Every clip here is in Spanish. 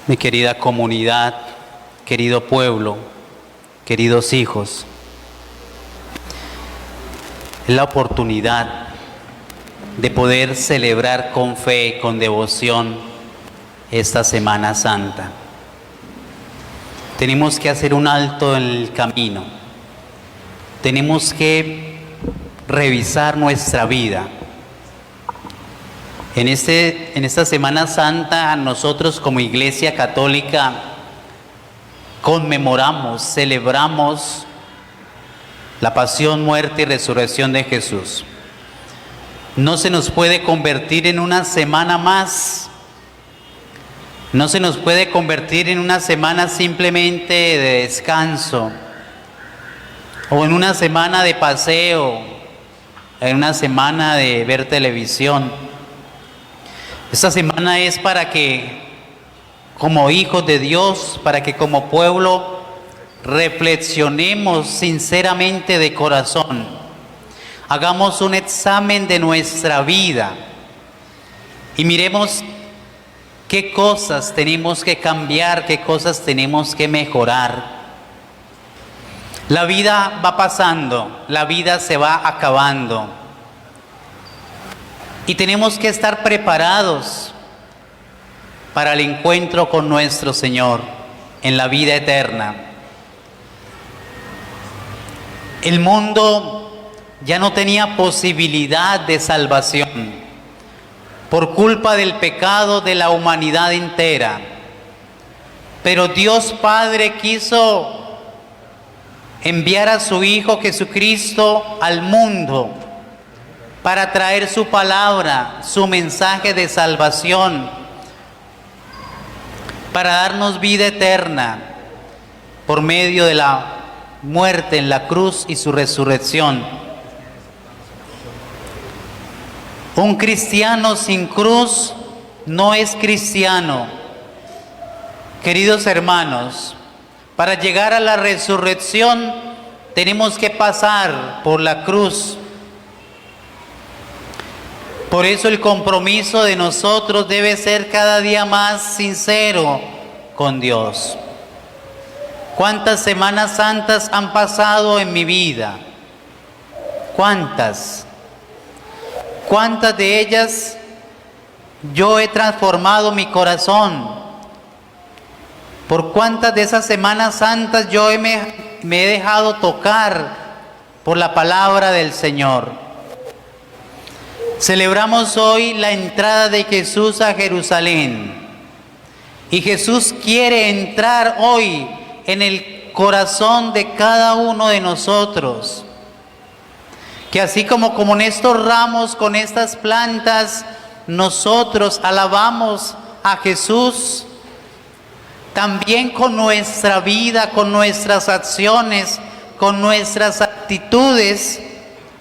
Mi querida comunidad, querido pueblo, queridos hijos, es la oportunidad de poder celebrar con fe, con devoción, esta Semana Santa. Tenemos que hacer un alto en el camino. Tenemos que revisar nuestra vida. En esta Semana Santa, nosotros como Iglesia Católica conmemoramos, celebramos la pasión, muerte y resurrección de Jesús. No se nos puede convertir en una semana más. No se nos puede convertir en una semana simplemente de descanso, o en una semana de paseo, en una semana de ver televisión. Esta semana es para que, como hijos de Dios, para que como pueblo reflexionemos sinceramente de corazón. Hagamos un examen de nuestra vida y miremos qué cosas tenemos que cambiar, qué cosas tenemos que mejorar. La vida va pasando, la vida se va acabando. Y tenemos que estar preparados para el encuentro con nuestro Señor en la vida eterna. El mundo ya no tenía posibilidad de salvación por culpa del pecado de la humanidad entera. Pero Dios Padre quiso enviar a su Hijo Jesucristo al mundo para traer su palabra, su mensaje de salvación, para darnos vida eterna por medio de la muerte en la cruz y su resurrección. Un cristiano sin cruz no es cristiano. Queridos hermanos, para llegar a la resurrección tenemos que pasar por la cruz. Por eso el compromiso de nosotros debe ser cada día más sincero con Dios. ¿Cuántas Semanas Santas han pasado en mi vida? ¿Cuántas? ¿Cuántas de ellas yo he transformado mi corazón? ¿Por cuántas de esas Semanas Santas yo me he dejado tocar por la palabra del Señor? Celebramos hoy la entrada de Jesús a Jerusalén. Y Jesús quiere entrar hoy en el corazón de cada uno de nosotros. Que así como con estos ramos, con estas plantas, nosotros alabamos a Jesús, también con nuestra vida, con nuestras acciones, con nuestras actitudes,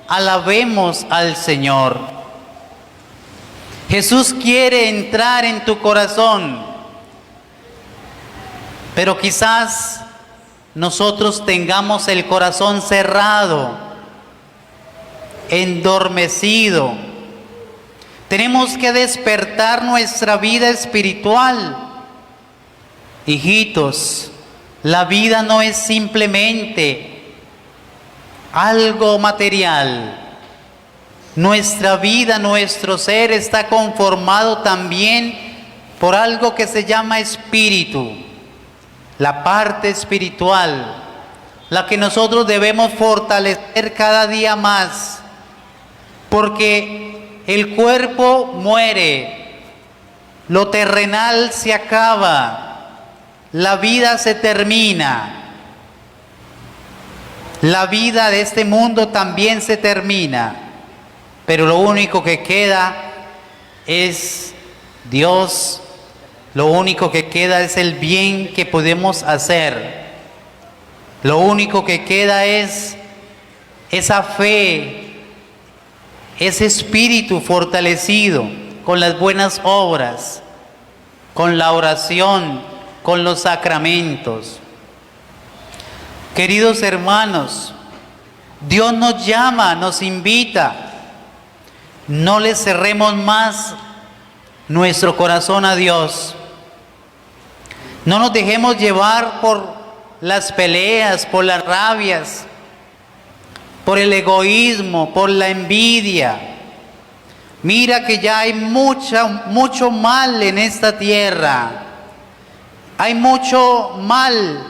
alabemos al Señor. Jesús quiere entrar en tu corazón, pero quizás nosotros tengamos el corazón cerrado, endormecido. Tenemos que despertar nuestra vida espiritual. Hijitos, la vida no es simplemente algo material. Nuestra vida, nuestro ser está conformado también por algo que se llama espíritu, la parte espiritual, la que nosotros debemos fortalecer cada día más, porque el cuerpo muere, lo terrenal se acaba, la vida se termina, la vida de este mundo también se termina. Pero lo único que queda es Dios, lo único que queda es el bien que podemos hacer. Lo único que queda es esa fe, ese espíritu fortalecido con las buenas obras, con la oración, con los sacramentos. Queridos hermanos, Dios nos llama, nos invita. No le cerremos más nuestro corazón a Dios. No nos dejemos llevar por las peleas, por las rabias, por el egoísmo, por la envidia. Mira que ya hay mucho mal en esta tierra. Hay mucho mal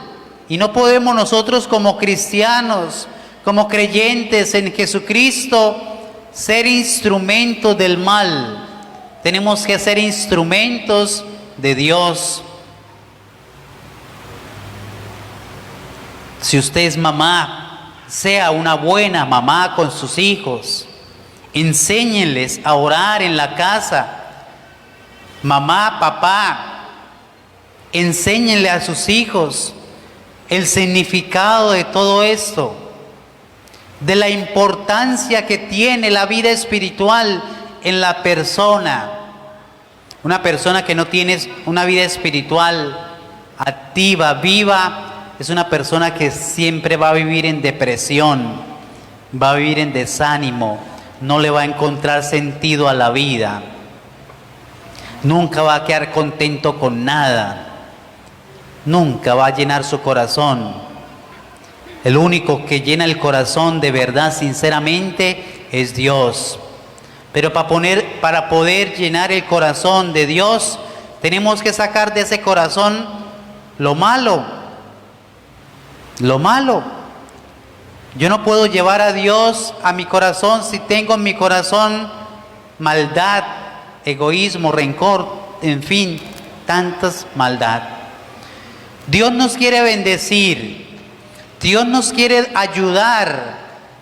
y no podemos nosotros como cristianos, como creyentes en Jesucristo, ser instrumentos del mal. Tenemos que ser instrumentos de Dios. Si usted es mamá, sea una buena mamá con sus hijos. Enséñenles a orar en la casa. Mamá, papá, enséñenle a sus hijos el significado de todo esto, de la importancia que tiene la vida espiritual en la persona. Una persona que no tiene una vida espiritual activa, viva, es una persona que siempre va a vivir en depresión, va a vivir en desánimo, no le va a encontrar sentido a la vida, nunca va a quedar contento con nada, nunca va a llenar su corazón. El único que llena el corazón de verdad, sinceramente, es Dios. Pero para poder llenar el corazón de Dios, tenemos que sacar de ese corazón lo malo. Lo malo. Yo no puedo llevar a Dios a mi corazón si tengo en mi corazón maldad, egoísmo, rencor, en fin, tantas maldad. Dios nos quiere bendecir, Dios nos quiere ayudar,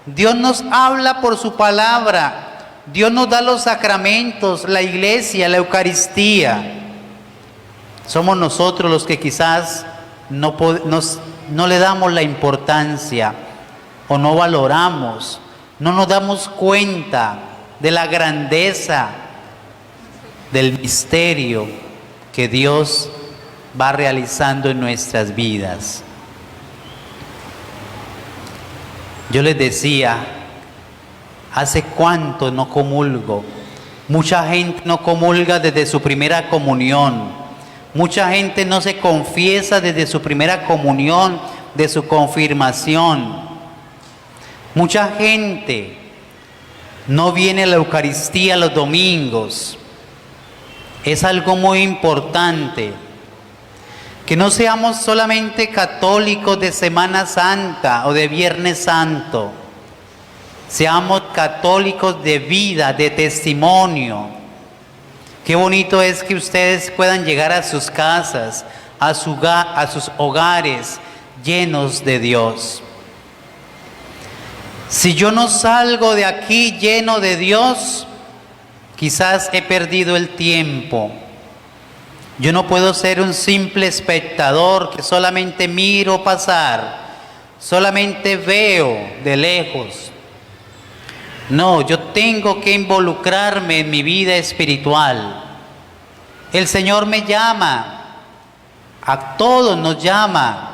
Dios nos habla por su palabra, Dios nos da los sacramentos, la iglesia, la Eucaristía. Somos nosotros los que quizás no le damos la importancia o no valoramos, no nos damos cuenta de la grandeza del misterio que Dios va realizando en nuestras vidas. Yo les decía, ¿hace cuánto no comulgo? Mucha gente no comulga desde su primera comunión. Mucha gente no se confiesa desde su primera comunión, de su confirmación. Mucha gente no viene a la Eucaristía los domingos. Es algo muy importante. Que no seamos solamente católicos de Semana Santa o de Viernes Santo. Seamos católicos de vida, de testimonio. Qué bonito es que ustedes puedan llegar a sus casas, a sus hogares llenos de Dios. Si yo no salgo de aquí lleno de Dios, quizás he perdido el tiempo. Yo no puedo ser un simple espectador que solamente miro pasar, solamente veo de lejos. No, yo tengo que involucrarme en mi vida espiritual. El Señor me llama, a todos nos llama.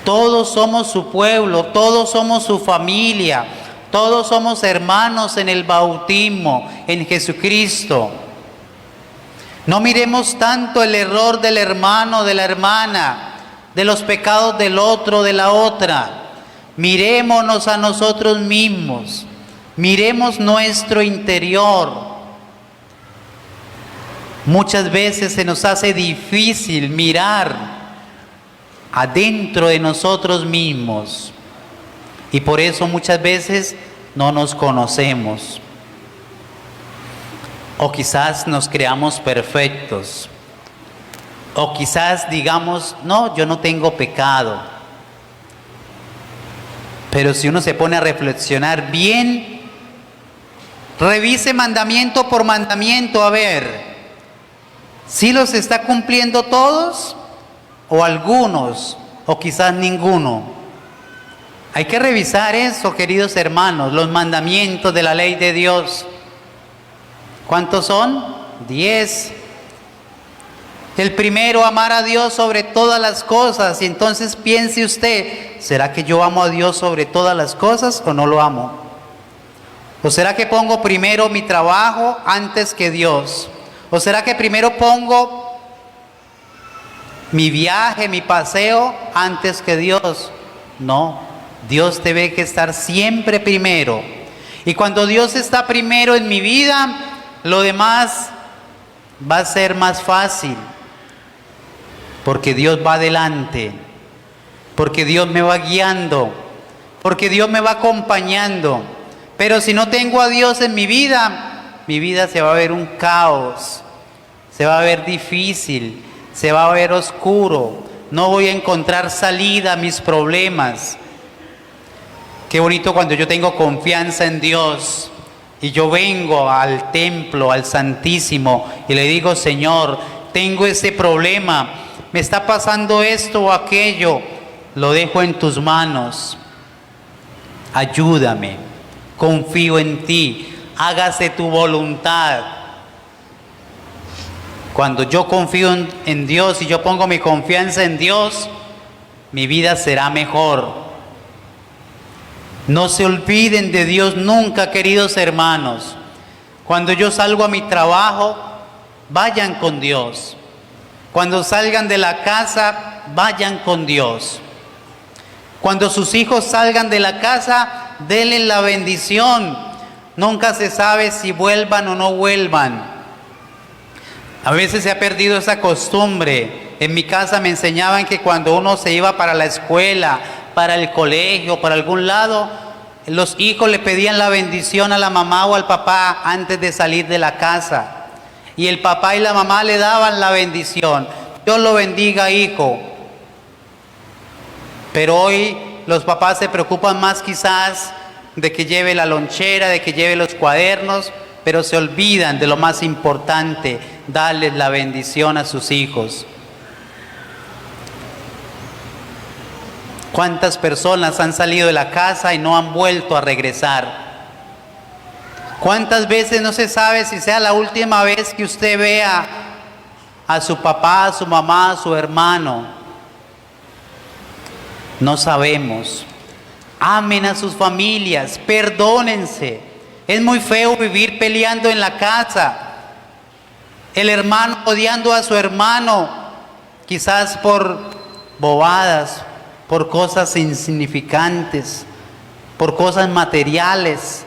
Todos somos su pueblo, todos somos su familia, todos somos hermanos en el bautismo, en Jesucristo. No miremos tanto el error del hermano, de la hermana, de los pecados del otro, de la otra. Mirémonos a nosotros mismos, miremos nuestro interior. Muchas veces se nos hace difícil mirar adentro de nosotros mismos y por eso muchas veces no nos conocemos. O quizás nos creamos perfectos. O quizás digamos, no, yo no tengo pecado. Pero si uno se pone a reflexionar bien, revise mandamiento por mandamiento, a ver, ¿sí los está cumpliendo todos? ¿O algunos? ¿O quizás ninguno? Hay que revisar eso, queridos hermanos, los mandamientos de la ley de Dios. ¿Cuántos son? 10. El primero, amar a Dios sobre todas las cosas. Y entonces piense usted, ¿será que yo amo a Dios sobre todas las cosas o no lo amo? ¿O será que pongo primero mi trabajo antes que Dios? ¿O será que primero pongo mi viaje, mi paseo antes que Dios. No, Dios debe que estar siempre primero. Y cuando Dios está primero en mi vida, lo demás va a ser más fácil. Porque Dios va adelante, porque Dios me va guiando, porque Dios me va acompañando. Pero si no tengo a Dios en mi vida se va a ver un caos, se va a ver difícil, se va a ver oscuro, no voy a encontrar salida a mis problemas. Qué bonito cuando yo tengo confianza en Dios y yo vengo al templo, al Santísimo, y le digo: Señor, tengo ese problema, me está pasando esto o aquello, lo dejo en tus manos, ayúdame, confío en ti, hágase tu voluntad. Cuando yo confío en Dios y yo pongo mi confianza en Dios, mi vida será mejor. No se olviden de Dios nunca, queridos hermanos. Cuando yo salgo a mi trabajo, vayan con Dios. Cuando salgan de la casa, vayan con Dios. Cuando sus hijos salgan de la casa, denle la bendición. Nunca se sabe si vuelvan o no vuelvan. A veces se ha perdido esa costumbre. En mi casa me enseñaban que cuando uno se iba para la escuela, para el colegio, para algún lado, los hijos le pedían la bendición a la mamá o al papá antes de salir de la casa. Y el papá y la mamá le daban la bendición. Dios lo bendiga, hijo. Pero hoy los papás se preocupan más quizás de que lleve la lonchera, de que lleve los cuadernos, pero se olvidan de lo más importante, darles la bendición a sus hijos. ¿Cuántas personas han salido de la casa y no han vuelto a regresar? ¿Cuántas veces no se sabe si sea la última vez que usted vea a su papá, a su mamá, a su hermano? No sabemos. Amen a sus familias, perdónense. Es muy feo vivir peleando en la casa. El hermano odiando a su hermano, quizás por bobadas, por cosas insignificantes, por cosas materiales.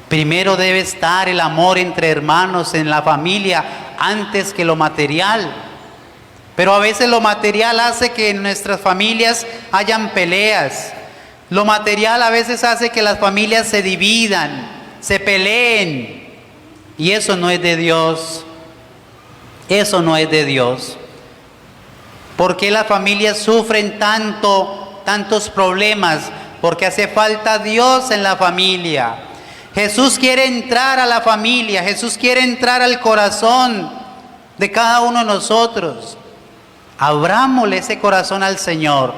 Primero debe estar el amor entre hermanos en la familia antes que lo material. Pero a veces lo material hace que en nuestras familias hayan peleas. Lo material a veces hace que las familias se dividan, se peleen. Y eso no es de Dios. Eso no es de Dios. ¿Por qué las familias sufren tantos problemas? Porque hace falta Dios en la familia. Jesús quiere entrar a la familia, Jesús quiere entrar al corazón de cada uno de nosotros. Abrámosle ese corazón al Señor.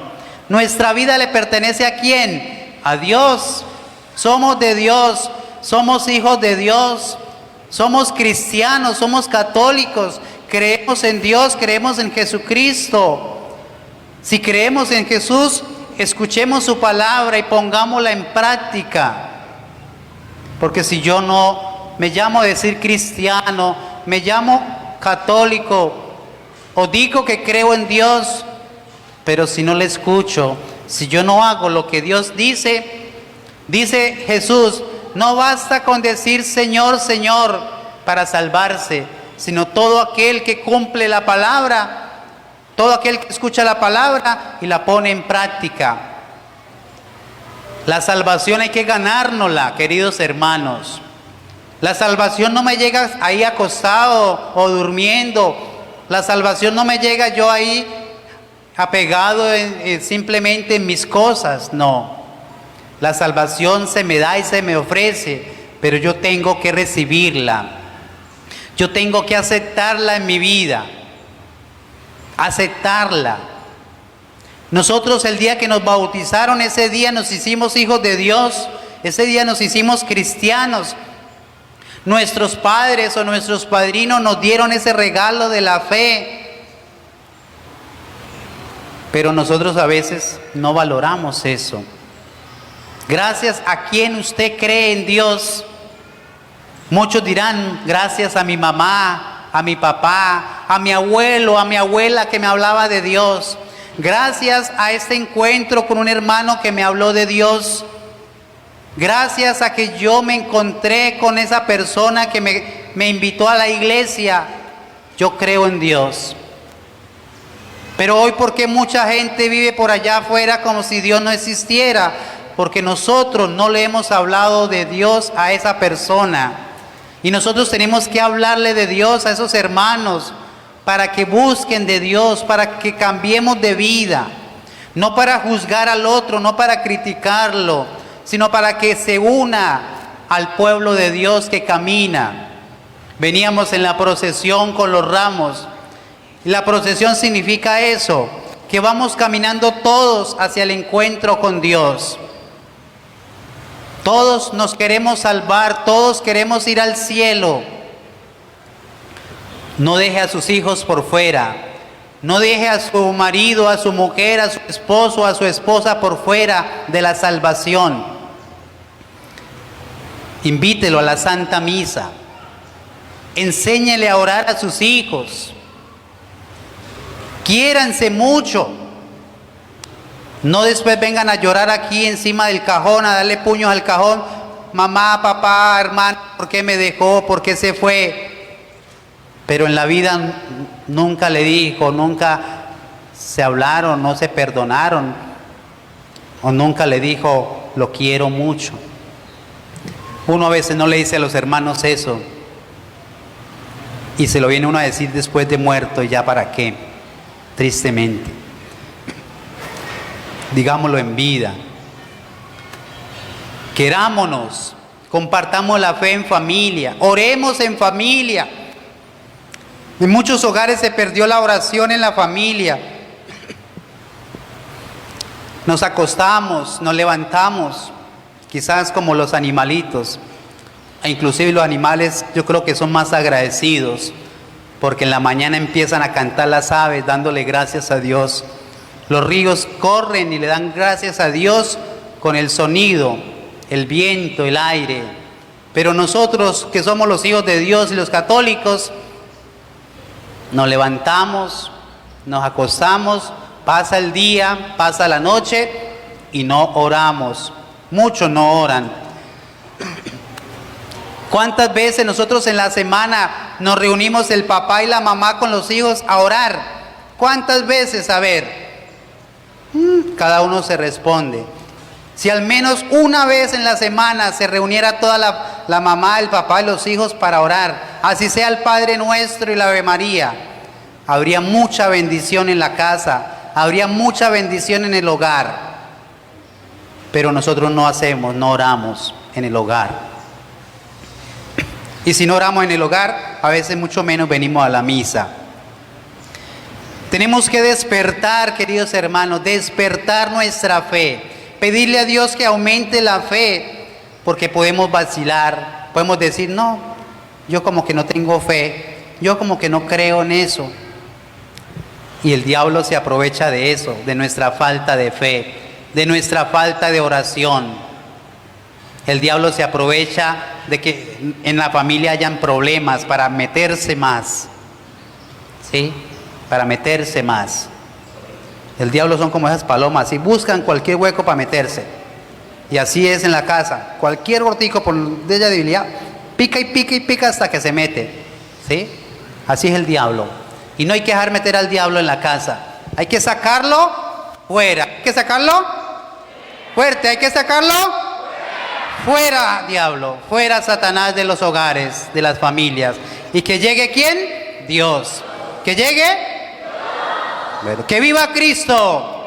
Nuestra vida le pertenece ¿a quién? A Dios. Somos de Dios, somos hijos de Dios, somos cristianos, somos católicos, creemos en Dios, creemos en Jesucristo. Si creemos en Jesús, escuchemos su palabra y pongámosla en práctica. Porque si yo no me llamo a decir cristiano, me llamo católico o digo que creo en Dios, pero si no le escucho, si yo no hago lo que Dios dice, dice Jesús, no basta con decir Señor, Señor para salvarse, sino todo aquel que cumple la palabra, todo aquel que escucha la palabra y la pone en práctica. La salvación hay que ganárnosla, queridos hermanos. La salvación no me llega ahí acostado o durmiendo. La salvación no me llega yo ahí apegado simplemente en mis cosas, no. La salvación se me da y se me ofrece, pero yo tengo que recibirla. Yo tengo que aceptarla en mi vida. Aceptarla. Nosotros el día que nos bautizaron, ese día nos hicimos hijos de Dios, ese día nos hicimos cristianos. Nuestros padres o nuestros padrinos nos dieron ese regalo de la fe. Pero nosotros a veces no valoramos eso. Gracias a quien usted cree en Dios. Muchos dirán, gracias a mi mamá, a mi papá, a mi abuelo, a mi abuela que me hablaba de Dios. Gracias a este encuentro con un hermano que me habló de Dios. Gracias a que yo me encontré con esa persona que me invitó a la iglesia. Yo creo en Dios. Pero hoy, ¿por qué mucha gente vive por allá afuera como si Dios no existiera? Porque nosotros no le hemos hablado de Dios a esa persona. Y nosotros tenemos que hablarle de Dios a esos hermanos para que busquen de Dios, para que cambiemos de vida. No para juzgar al otro, no para criticarlo, sino para que se una al pueblo de Dios que camina. Veníamos en la procesión con los ramos. La procesión significa eso, que vamos caminando todos hacia el encuentro con Dios. Todos nos queremos salvar, todos queremos ir al cielo. No deje a sus hijos por fuera. No deje a su marido, a su mujer, a su esposo, a su esposa por fuera de la salvación. Invítelo a la Santa Misa. Enséñele a orar a sus hijos. Quiéranse mucho. No después vengan a llorar aquí encima del cajón, a darle puños al cajón. Mamá, papá, hermano, ¿por qué me dejó? ¿Por qué se fue? Pero en la vida nunca le dijo, nunca se hablaron, no se perdonaron. O nunca le dijo, lo quiero mucho. Uno a veces no le dice a los hermanos eso. Y se lo viene uno a decir después de muerto, ¿y ya para qué? Tristemente. Digámoslo en vida. Querámonos, compartamos la fe en familia, oremos en familia. En muchos hogares se perdió la oración en la familia. Nos acostamos, nos levantamos, quizás como los animalitos. E inclusive los animales yo creo que son más agradecidos, porque en la mañana empiezan a cantar las aves dándole gracias a Dios. Los ríos corren y le dan gracias a Dios con el sonido, el viento, el aire. Pero nosotros que somos los hijos de Dios y los católicos, nos levantamos, nos acostamos, pasa el día, pasa la noche y no oramos. Muchos no oran. ¿Cuántas veces nosotros en la semana nos reunimos el papá y la mamá con los hijos a orar? ¿Cuántas veces? A ver. Cada uno se responde. Si al menos una vez en la semana se reuniera toda la mamá, el papá y los hijos para orar, así sea el Padre Nuestro y la Ave María, habría mucha bendición en la casa, habría mucha bendición en el hogar. Pero nosotros no hacemos, no oramos en el hogar. Y si no oramos en el hogar, a veces mucho menos venimos a la misa. Tenemos que despertar, queridos hermanos, despertar nuestra fe. Pedirle a Dios que aumente la fe, porque podemos vacilar, podemos decir, no, yo como que no tengo fe, yo como que no creo en eso. Y el diablo se aprovecha de eso, de nuestra falta de fe, de nuestra falta de oración. El diablo se aprovecha de que en la familia hayan problemas para meterse más, ¿sí? Para meterse más. El diablo son como esas palomas, y buscan cualquier hueco para meterse. Y así es en la casa. Cualquier gortico por de ella debilidad, pica y pica y pica hasta que se mete. ¿Sí? Así es el diablo. Y no hay que dejar meter al diablo en la casa. Hay que sacarlo fuera. ¿Hay que sacarlo? Fuerte, hay que sacarlo fuera, diablo. Fuera Satanás de los hogares, de las familias. ¿Y que llegue quién? Dios. ¿Que llegue? ¡Que viva Cristo!